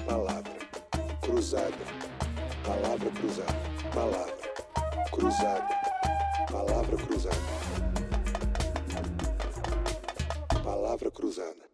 palavra, cruzada, palavra cruzada, palavra, cruzada, palavra cruzada, palavra cruzada.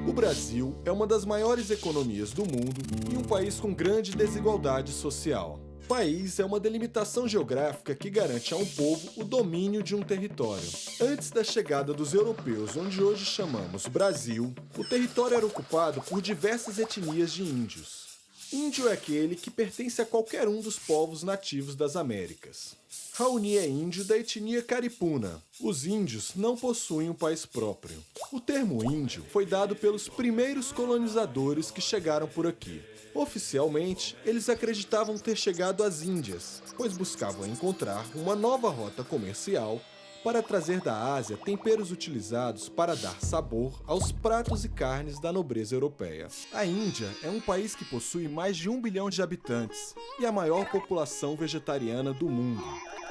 O Brasil é uma das maiores economias do mundo e um país com grande desigualdade social. País é uma delimitação geográfica que garante a um povo o domínio de um território. Antes da chegada dos europeus, onde hoje chamamos Brasil, o território era ocupado por diversas etnias de índios. Índio é aquele que pertence a qualquer um dos povos nativos das Américas. Raoni é índio da etnia caripuna. Os índios não possuem um país próprio. O termo índio foi dado pelos primeiros colonizadores que chegaram por aqui. Oficialmente, eles acreditavam ter chegado às Índias, pois buscavam encontrar uma nova rota comercial para trazer da Ásia temperos utilizados para dar sabor aos pratos e carnes da nobreza europeia. A Índia é um país que possui mais de 1 bilhão de habitantes e a maior população vegetariana do mundo.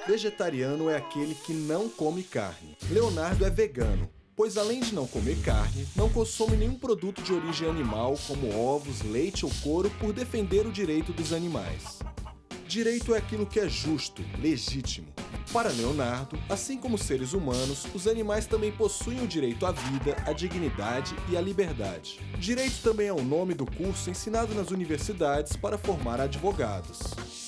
Vegetariano é aquele que não come carne. Leonardo é vegano, pois além de não comer carne, não consome nenhum produto de origem animal, como ovos, leite ou couro, por defender o direito dos animais. Direito é aquilo que é justo, legítimo. Para Leonardo, assim como os seres humanos, os animais também possuem o direito à vida, à dignidade e à liberdade. Direito também é o nome do curso ensinado nas universidades para formar advogados.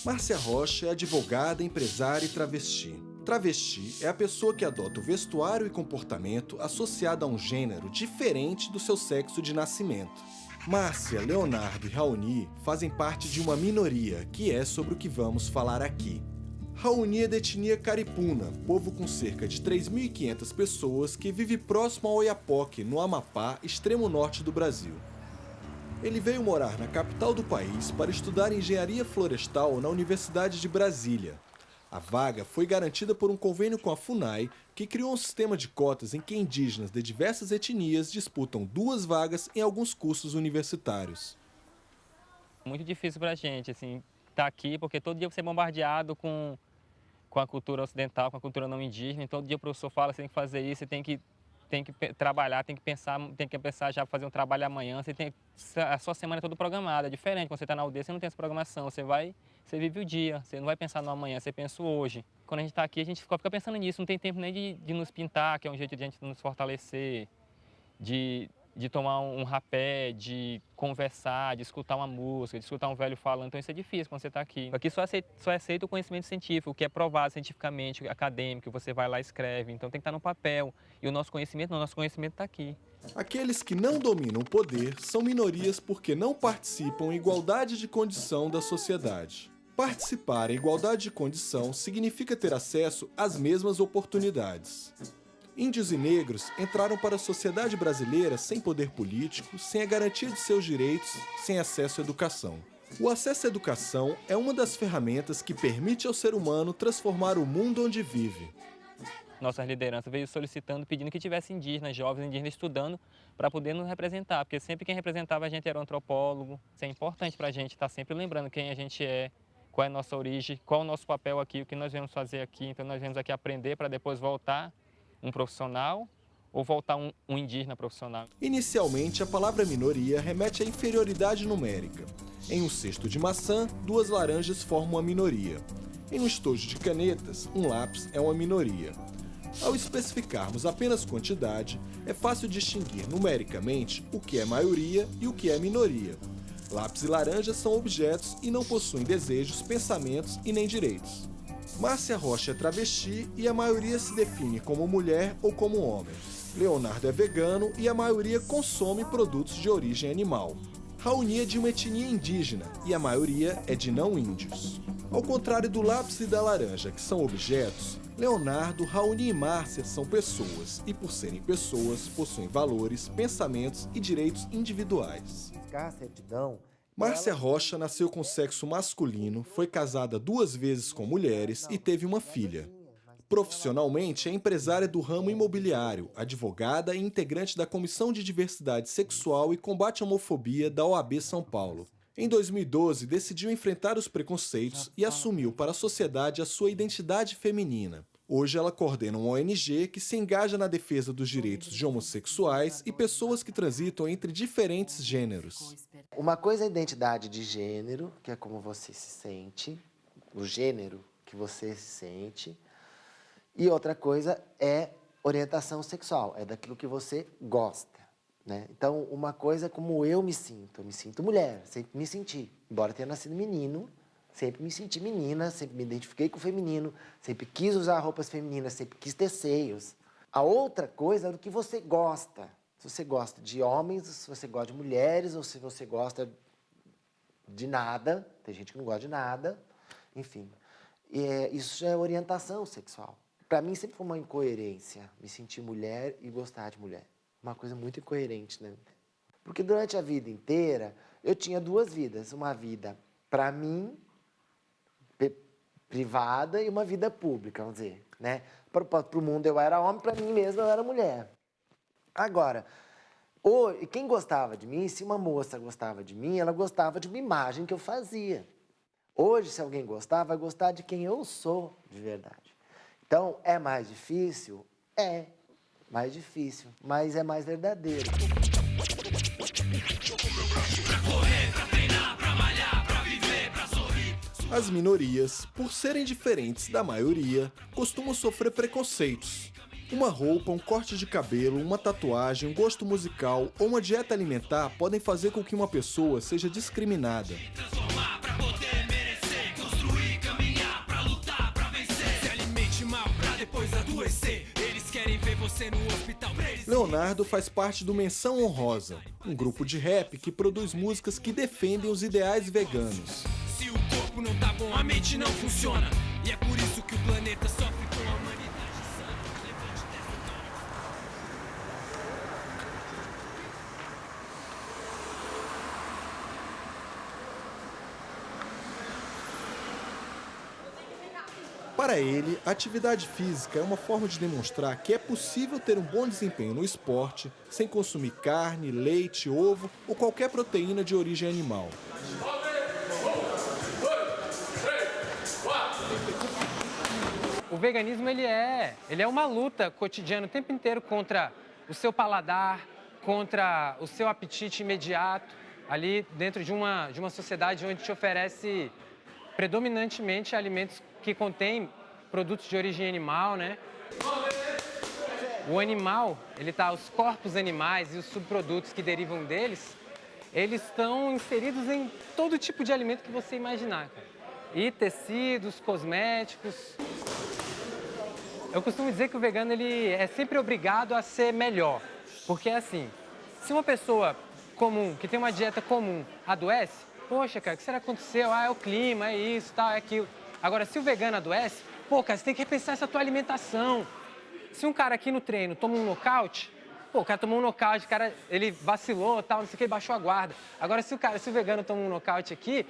Márcia Rocha é advogada, empresária e travesti. Travesti é a pessoa que adota o vestuário e comportamento associado a um gênero diferente do seu sexo de nascimento. Márcia, Leonardo e Raoni fazem parte de uma minoria, que é sobre o que vamos falar aqui. Raoni é da etnia caripuna, povo com cerca de 3.500 pessoas que vive próximo ao Oiapoque, no Amapá, extremo norte do Brasil. Ele veio morar na capital do país para estudar engenharia florestal na Universidade de Brasília. A vaga foi garantida por um convênio com a FUNAI, que criou um sistema de cotas em que indígenas de diversas etnias disputam 2 vagas em alguns cursos universitários. Muito difícil pra gente, assim, estar aqui, porque todo dia você é bombardeado com a cultura ocidental, com a cultura não indígena. Todo dia o professor fala, você tem que fazer isso, você tem que trabalhar, tem que pensar já fazer um trabalho amanhã, a sua semana é toda programada, é diferente. Quando você está na aldeia, você não tem essa programação, você vive o dia, você não vai pensar no amanhã, você pensa o hoje. Quando a gente está aqui, a gente fica pensando nisso, não tem tempo nem de nos pintar, que é um jeito de a gente nos fortalecer, de tomar um rapé, de conversar, de escutar uma música, de escutar um velho falando. Então isso é difícil quando você está aqui. Aqui só é aceito o conhecimento científico, o que é provado cientificamente, acadêmico, você vai lá e escreve. Então tem que estar no papel. E o nosso conhecimento está aqui. Aqueles que não dominam o poder são minorias porque não participam em igualdade de condição da sociedade. Participar em igualdade de condição significa ter acesso às mesmas oportunidades. Índios e negros entraram para a sociedade brasileira sem poder político, sem a garantia de seus direitos, sem acesso à educação. O acesso à educação é uma das ferramentas que permite ao ser humano transformar o mundo onde vive. Nossa liderança veio solicitando, pedindo que tivesse indígenas, jovens indígenas estudando para poder nos representar, porque sempre quem representava a gente era um antropólogo. Isso é importante para a gente estar sempre lembrando quem a gente é, qual é a nossa origem, qual é o nosso papel aqui, o que nós viemos fazer aqui. Então nós viemos aqui aprender para depois voltar um profissional ou voltar um indígena profissional. Inicialmente, a palavra minoria remete à inferioridade numérica. Em um cesto de maçã, 2 laranjas formam uma minoria. Em um estojo de canetas, um lápis é uma minoria. Ao especificarmos apenas quantidade, é fácil distinguir numericamente o que é maioria e o que é minoria. Lápis e laranja são objetos e não possuem desejos, pensamentos e nem direitos. Márcia Rocha é travesti e a maioria se define como mulher ou como homem. Leonardo é vegano e a maioria consome produtos de origem animal. Raoni é de uma etnia indígena e a maioria é de não índios. Ao contrário do lápis e da laranja, que são objetos, Leonardo, Raoni e Márcia são pessoas e, por serem pessoas, possuem valores, pensamentos e direitos individuais. Márcia Rocha nasceu com sexo masculino, foi casada 2 vezes com mulheres e teve uma filha. Profissionalmente, é empresária do ramo imobiliário, advogada e integrante da Comissão de Diversidade Sexual e Combate à Homofobia da OAB São Paulo. Em 2012, decidiu enfrentar os preconceitos e assumiu para a sociedade a sua identidade feminina. Hoje ela coordena uma ONG que se engaja na defesa dos direitos de homossexuais e pessoas que transitam entre diferentes gêneros. Uma coisa é a identidade de gênero, que é como você se sente, o gênero que você se sente. E outra coisa é orientação sexual, é daquilo que você gosta, né? Então, uma coisa é como eu me sinto mulher, sempre me senti. Embora tenha nascido menino, sempre me senti menina, sempre me identifiquei com o feminino, sempre quis usar roupas femininas, sempre quis ter seios. A outra coisa é do que você gosta. Se você gosta de homens, se você gosta de mulheres, ou se você gosta de nada, tem gente que não gosta de nada, enfim. Isso já é orientação sexual. Para mim sempre foi uma incoerência, me sentir mulher e gostar de mulher. Uma coisa muito incoerente, né? Porque durante a vida inteira, eu tinha duas vidas. Uma vida para mim, privada, e uma vida pública, vamos dizer, né? Para o mundo eu era homem, para mim mesmo eu era mulher. Agora, quem gostava de mim, se uma moça gostava de mim, ela gostava de uma imagem que eu fazia. Hoje, se alguém gostar, vai gostar de quem eu sou de verdade. Então, é mais difícil? É mais difícil, mas é mais verdadeiro. As minorias, por serem diferentes da maioria, costumam sofrer preconceitos. Uma roupa, um corte de cabelo, uma tatuagem, um gosto musical ou uma dieta alimentar podem fazer com que uma pessoa seja discriminada. Leonardo faz parte do Menção Honrosa, um grupo de rap que produz músicas que defendem os ideais veganos. Se o corpo não tá bom, a mente não funciona. E é por isso que o planeta sofre com a humanidade sã. Levante dessa Para ele, a atividade física é uma forma de demonstrar que é possível ter um bom desempenho no esporte sem consumir carne, leite, ovo ou qualquer proteína de origem animal. O veganismo ele é uma luta cotidiana o tempo inteiro contra o seu paladar, contra o seu apetite imediato, ali dentro de uma sociedade onde te oferece predominantemente alimentos que contêm produtos de origem animal, né? O animal, os corpos animais e os subprodutos que derivam deles, eles estão inseridos em todo tipo de alimento que você imaginar, cara. E tecidos, cosméticos. Eu costumo dizer que o vegano ele é sempre obrigado a ser melhor, porque assim, se uma pessoa comum, que tem uma dieta comum, adoece, poxa, cara, o que será que aconteceu? Ah, é o clima, é isso, tal, é aquilo. Agora, se o vegano adoece, pô, cara, você tem que repensar essa tua alimentação. Se um cara aqui no treino toma um nocaute, pô, o cara tomou um nocaute, o cara, ele vacilou, tal, não sei o que, baixou a guarda. Agora, se o vegano toma um nocaute aqui,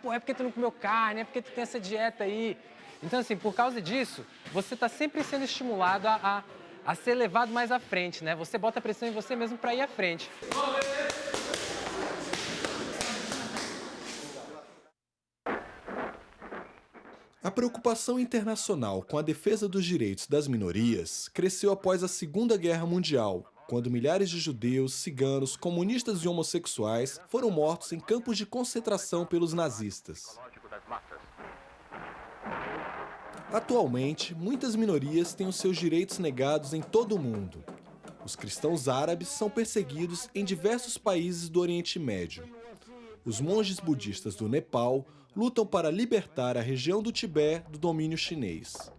pô, é porque tu não comeu carne, é porque tu tem essa dieta aí. Então, assim, por causa disso, você está sempre sendo estimulado a ser levado mais à frente, né? Você bota pressão em você mesmo para ir à frente. A preocupação internacional com a defesa dos direitos das minorias cresceu após a Segunda Guerra Mundial, quando milhares de judeus, ciganos, comunistas e homossexuais foram mortos em campos de concentração pelos nazistas. Atualmente, muitas minorias têm os seus direitos negados em todo o mundo. Os cristãos árabes são perseguidos em diversos países do Oriente Médio. Os monges budistas do Nepal lutam para libertar a região do Tibete do domínio chinês.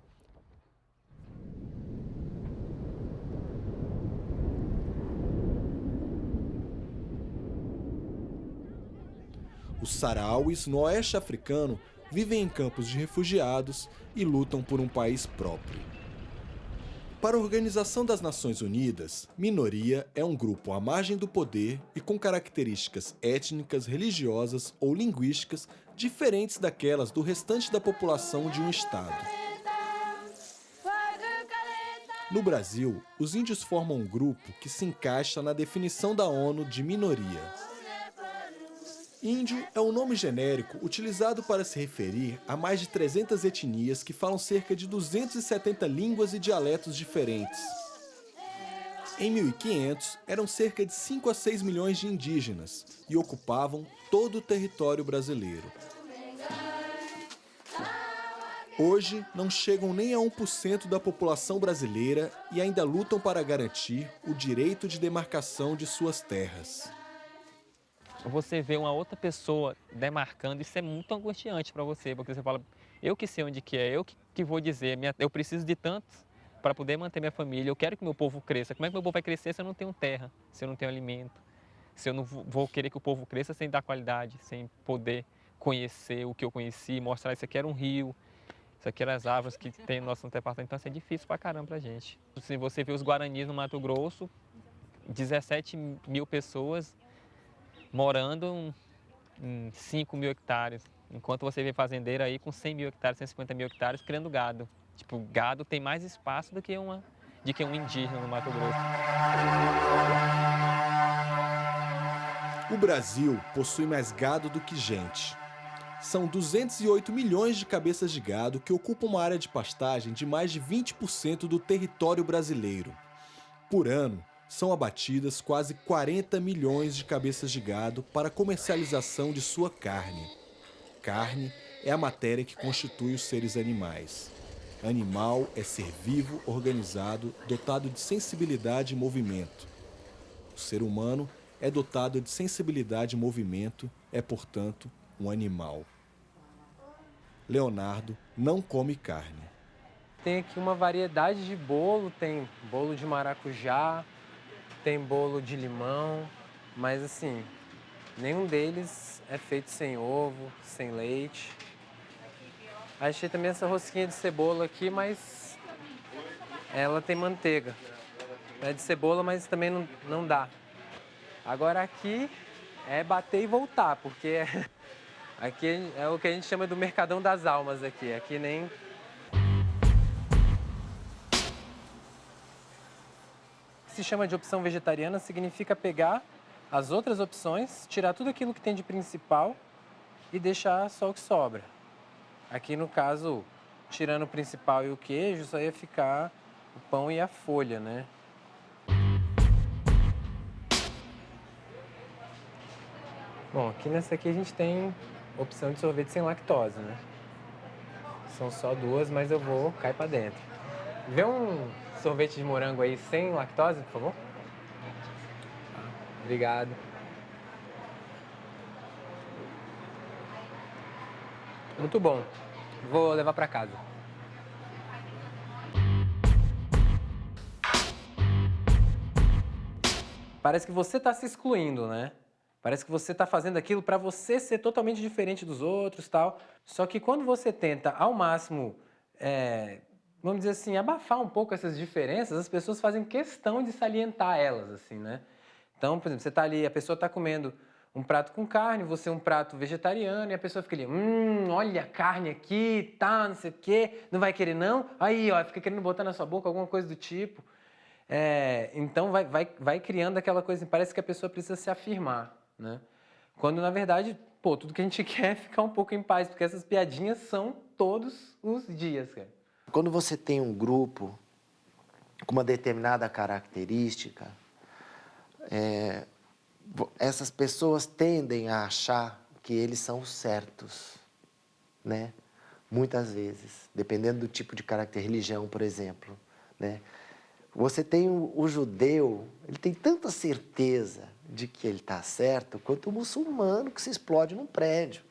Os sarauis no oeste africano vivem em campos de refugiados e lutam por um país próprio. Para a Organização das Nações Unidas, minoria é um grupo à margem do poder e com características étnicas, religiosas ou linguísticas diferentes daquelas do restante da população de um estado. No Brasil, os índios formam um grupo que se encaixa na definição da ONU de minoria. Índio é um nome genérico utilizado para se referir a mais de 300 etnias que falam cerca de 270 línguas e dialetos diferentes. Em 1500, eram cerca de 5 a 6 milhões de indígenas e ocupavam todo o território brasileiro. Hoje, não chegam nem a 1% da população brasileira e ainda lutam para garantir o direito de demarcação de suas terras. Você vê uma outra pessoa demarcando, isso é muito angustiante para você, porque você fala, eu que sei onde que é, eu que vou dizer, eu preciso de tantos para poder manter minha família, eu quero que meu povo cresça. Como é que meu povo vai crescer se eu não tenho terra, se eu não tenho alimento, se eu não vou querer que o povo cresça sem dar qualidade, sem poder conhecer o que eu conheci, mostrar isso aqui era um rio, isso aqui eram as árvores que tem no nosso departamento, então isso é difícil pra caramba pra gente. Se você vê os Guaranis no Mato Grosso, 17 mil pessoas morando em 5 mil hectares, enquanto você vê fazendeiro aí com 100 mil hectares, 150 mil hectares criando gado. Tipo, gado tem mais espaço do que um indígena no Mato Grosso. O Brasil possui mais gado do que gente. São 208 milhões de cabeças de gado que ocupam uma área de pastagem de mais de 20% do território brasileiro. Por ano, são abatidas quase 40 milhões de cabeças de gado para comercialização de sua carne. Carne é a matéria que constitui os seres animais. Animal é ser vivo, organizado, dotado de sensibilidade e movimento. O ser humano é dotado de sensibilidade e movimento, é, portanto, um animal. Leonardo não come carne. Tem aqui uma variedade de bolo, tem bolo de maracujá, tem bolo de limão, mas assim, nenhum deles é feito sem ovo, sem leite. Achei também essa rosquinha de cebola aqui, mas ela tem manteiga. É de cebola, mas também não dá. Agora aqui é bater e voltar, porque aqui é o que a gente chama do mercadão das almas aqui. Aqui nem... Se chama de opção vegetariana, significa pegar as outras opções, tirar tudo aquilo que tem de principal e deixar só o que sobra. Aqui, no caso, tirando o principal e o queijo, só ia ficar o pão e a folha, né? Bom, aqui nessa aqui a gente tem opção de sorvete sem lactose, né? São só duas, mas eu vou cair pra dentro. Vê um sorvete de morango aí sem lactose, por favor? Obrigado. Muito bom. Vou levar para casa. Parece que você está se excluindo, né? Parece que você está fazendo aquilo para você ser totalmente diferente dos outros, tal. Só que quando você tenta ao máximo, vamos dizer assim, abafar um pouco essas diferenças, as pessoas fazem questão de salientar elas, assim, né? Então, por exemplo, você está ali, a pessoa está comendo um prato com carne, você um prato vegetariano, e a pessoa fica ali, olha a carne aqui, tá, não sei o quê, não vai querer não? Aí, ó, fica querendo botar na sua boca alguma coisa do tipo. Então, vai criando aquela coisa, parece que a pessoa precisa se afirmar, né? Quando, na verdade, pô, tudo que a gente quer é ficar um pouco em paz, porque essas piadinhas são todos os dias, cara. Quando você tem um grupo com uma determinada característica, essas pessoas tendem a achar que eles são certos, né? Muitas vezes, dependendo do tipo de caráter, religião, por exemplo, né? Você tem o judeu, ele tem tanta certeza de que ele está certo quanto o muçulmano que se explode num prédio.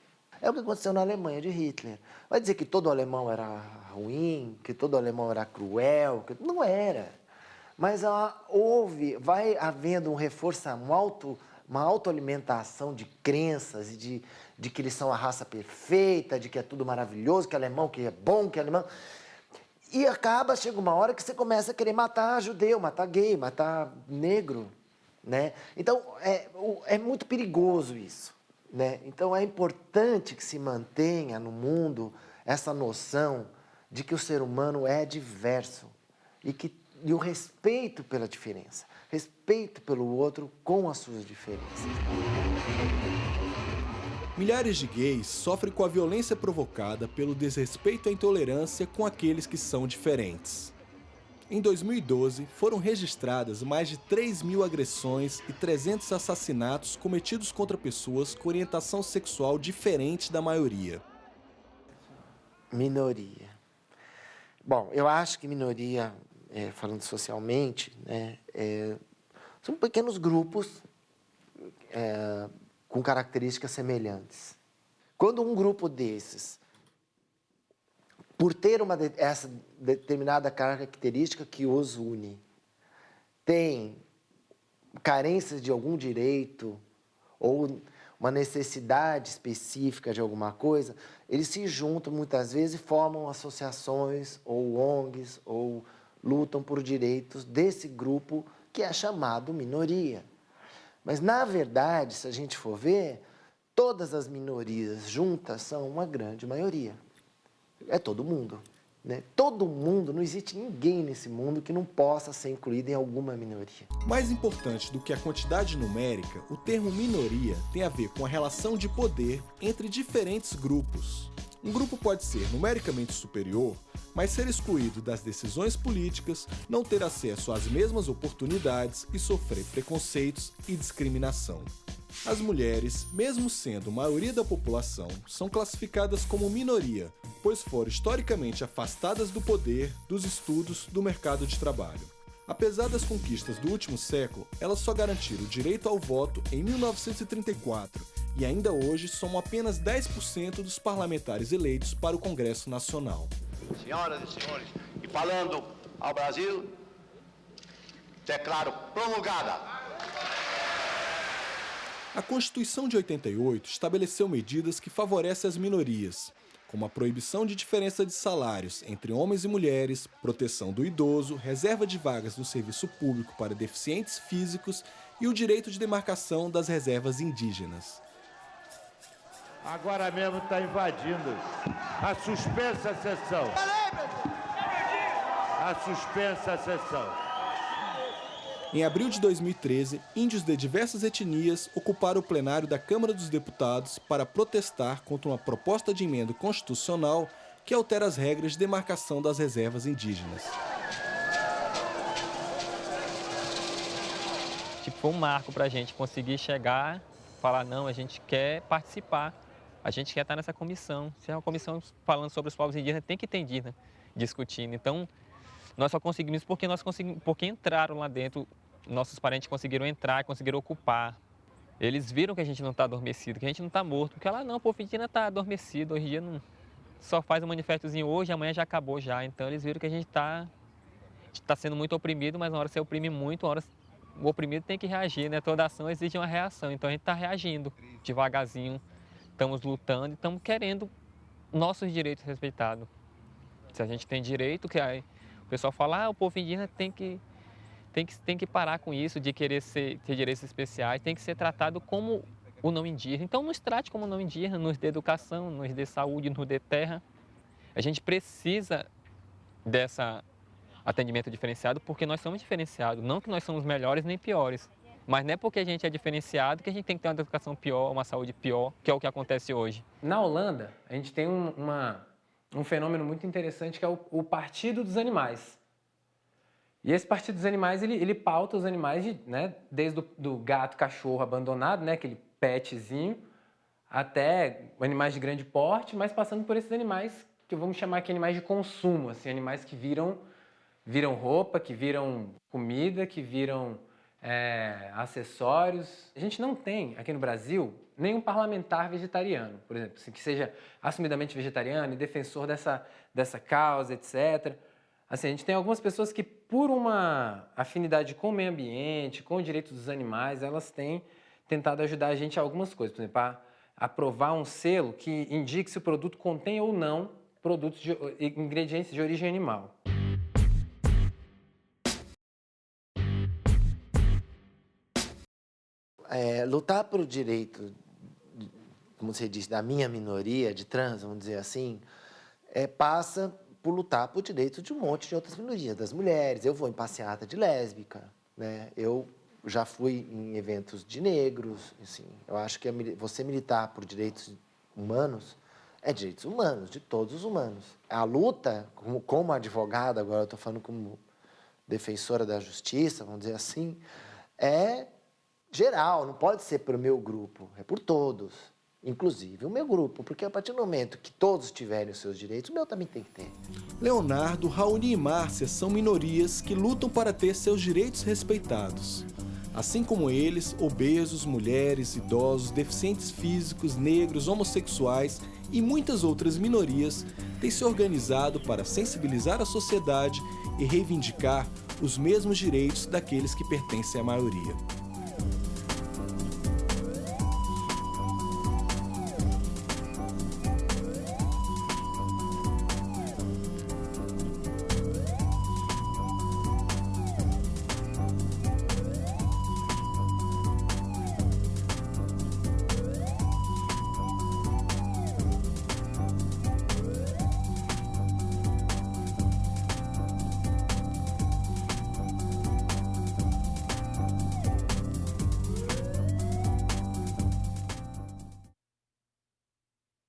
É o que aconteceu na Alemanha de Hitler. Vai dizer que todo alemão era ruim, que todo alemão era cruel, que... não era. Mas vai havendo um reforço, uma autoalimentação de crenças e de que eles são a raça perfeita, de que é tudo maravilhoso, que alemão que é bom, que alemão... E chega uma hora que você começa a querer matar judeu, matar gay, matar negro, né? Então, é muito perigoso isso, né? Então, é importante que se mantenha no mundo essa noção de que o ser humano é diverso e o respeito pela diferença, respeito pelo outro com as suas diferenças. Milhares de gays sofrem com a violência provocada pelo desrespeito e a intolerância com aqueles que são diferentes. Em 2012, foram registradas mais de 3.000 agressões e 300 assassinatos cometidos contra pessoas com orientação sexual diferente da maioria. Minoria. Bom, eu acho que minoria, falando socialmente, né, são pequenos grupos com características semelhantes. Quando um grupo desses, por ter essa determinada característica que os une, tem carências de algum direito ou uma necessidade específica de alguma coisa, eles se juntam muitas vezes e formam associações ou ONGs ou lutam por direitos desse grupo que é chamado minoria. Mas, na verdade, se a gente for ver, todas as minorias juntas são uma grande maioria. É todo mundo, né? Todo mundo, não existe ninguém nesse mundo que não possa ser incluído em alguma minoria. Mais importante do que a quantidade numérica, o termo minoria tem a ver com a relação de poder entre diferentes grupos. Um grupo pode ser numericamente superior, mas ser excluído das decisões políticas, não ter acesso às mesmas oportunidades e sofrer preconceitos e discriminação. As mulheres, mesmo sendo maioria da população, são classificadas como minoria, pois foram historicamente afastadas do poder, dos estudos, do mercado de trabalho. Apesar das conquistas do último século, elas só garantiram o direito ao voto em 1934 e ainda hoje somam apenas 10% dos parlamentares eleitos para o Congresso Nacional. Senhoras e senhores, e falando ao Brasil, declaro promulgada. A Constituição de 88 estabeleceu medidas que favorecem as minorias, como a proibição de diferença de salários entre homens e mulheres, proteção do idoso, reserva de vagas no serviço público para deficientes físicos e o direito de demarcação das reservas indígenas. Agora mesmo está invadindo a suspensa sessão. A suspensa sessão. Em abril de 2013, índios de diversas etnias ocuparam o plenário da Câmara dos Deputados para protestar contra uma proposta de emenda constitucional que altera as regras de demarcação das reservas indígenas. Foi um marco para a gente conseguir chegar, falar, não, a gente quer participar, a gente quer estar nessa comissão. Se é uma comissão falando sobre os povos indígenas, tem que ter indígena discutindo. Então, nós só conseguimos porque entraram lá dentro, nossos parentes conseguiram entrar, conseguiram ocupar. Eles viram que a gente não está adormecido, que a gente não está morto, porque lá não, o povo indígena está adormecido, hoje em dia não, só faz um manifestozinho hoje, amanhã já acabou já. Então eles viram que a gente está sendo muito oprimido, mas na hora que você oprime muito, uma hora o oprimido tem que reagir, né? Toda ação exige uma reação, então a gente está reagindo devagarzinho, estamos lutando e estamos querendo nossos direitos respeitados. Se a gente tem direito, que aí o pessoal fala, o povo indígena tem que parar com isso de querer ter direitos especiais, tem que ser tratado como o não indígena. Então nos trate como não indígena, nos dê educação, nos dê saúde, nos dê terra. A gente precisa desse atendimento diferenciado porque nós somos diferenciados, não que nós somos melhores nem piores. Mas não é porque a gente é diferenciado que a gente tem que ter uma educação pior, uma saúde pior, que é o que acontece hoje. Na Holanda, a gente tem um fenômeno muito interessante que é o Partido dos Animais. E esse Partido dos Animais, ele pauta os animais, né, desde do gato, cachorro abandonado, né, aquele petzinho, até animais de grande porte, mas passando por esses animais que vamos chamar aqui animais de consumo, assim, animais que viram roupa, que viram comida, que viram acessórios. A gente não tem, aqui no Brasil, nenhum parlamentar vegetariano, por exemplo, que seja assumidamente vegetariano e defensor dessa causa, etc. Assim, a gente tem algumas pessoas que, por uma afinidade com o meio ambiente, com o direito dos animais, elas têm tentado ajudar a gente a algumas coisas. Por exemplo, a aprovar um selo que indique se o produto contém ou não ingredientes de origem animal. Lutar pelo direito, como você disse, da minha minoria de trans, vamos dizer assim, passa por lutar por direito de um monte de outras minorias, das mulheres. Eu vou em passeata de lésbica, né? Eu já fui em eventos de negros, assim. Eu acho que você militar por direitos humanos é direitos humanos, de todos os humanos. A luta, como advogado, agora eu estou falando como defensora da justiça, vamos dizer assim, é geral, não pode ser para o meu grupo, é por todos, inclusive o meu grupo, porque a partir do momento que todos tiverem os seus direitos, o meu também tem que ter. Leonardo, Raoni e Márcia são minorias que lutam para ter seus direitos respeitados. Assim como eles, obesos, mulheres, idosos, deficientes físicos, negros, homossexuais e muitas outras minorias têm se organizado para sensibilizar a sociedade e reivindicar os mesmos direitos daqueles que pertencem à maioria.